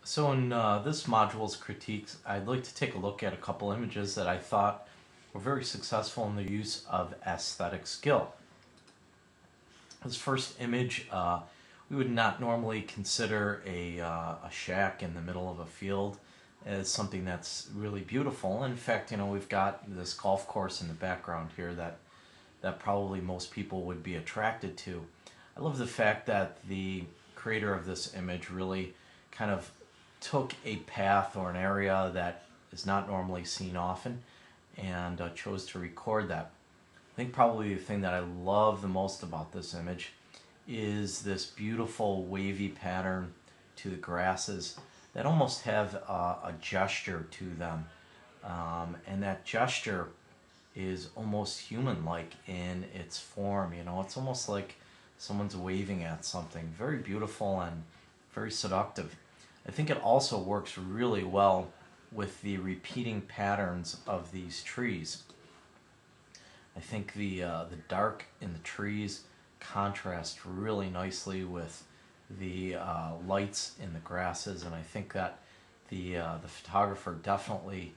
So in this module's critiques, I'd like to take a look at a couple images that I thought were very successful in the use of aesthetic skill. This first image, we would not normally consider a shack in the middle of a field as something that's really beautiful. In fact, we've got this golf course in the background here that probably most people would be attracted to. I love the fact that the creator of this image really kind of took a path or an area that is not normally seen often and chose to record that. I think probably the thing that I love the most about this image is this beautiful wavy pattern to the grasses that almost have a gesture to them. And that gesture is almost human-like in its form. It's almost like someone's waving at something. Very beautiful and very seductive. I think it also works really well with the repeating patterns of these trees. I think the dark in the trees contrast really nicely with the lights in the grasses, and I think that the photographer definitely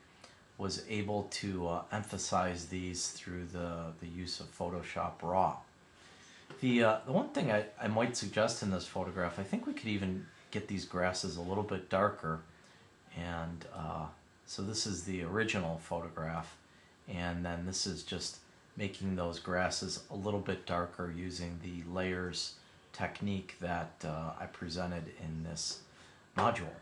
was able to emphasize these through the use of Photoshop RAW. The one thing I might suggest in this photograph, I think we could even get these grasses a little bit darker, and so this is the original photograph, and then this is just making those grasses a little bit darker using the layers technique that I presented in this module.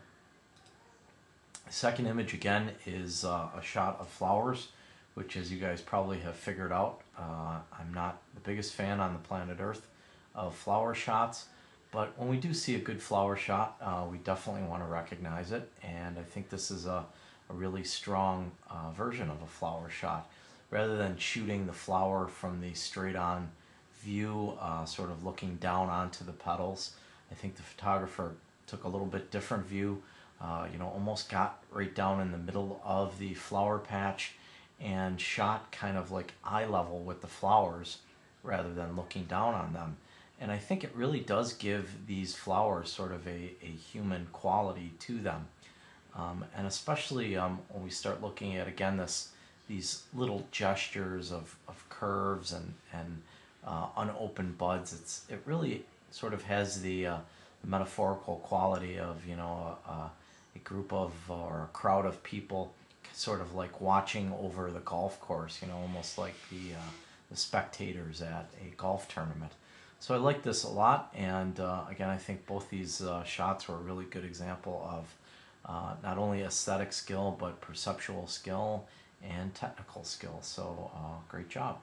The second image again is a shot of flowers, which, as you guys probably have figured out, I'm not the biggest fan on the planet Earth of flower shots, but when we do see a good flower shot, we definitely want to recognize it, and I think this is a really strong version of a flower shot. Rather than shooting the flower from the straight-on view, sort of looking down onto the petals, I think the photographer took a little bit different view, almost got right down in the middle of the flower patch and shot kind of like eye level with the flowers rather than looking down on them. And I think it really does give these flowers sort of a human quality to them. And especially when we start looking at, again, these little gestures of curves and unopened buds, it really sort of has the metaphorical quality of, a group of or a crowd of people sort of like watching over the golf course, almost like the spectators at a golf tournament. So I like this a lot, and again, I think both these shots were a really good example of not only aesthetic skill, but perceptual skill and technical skill. So great job.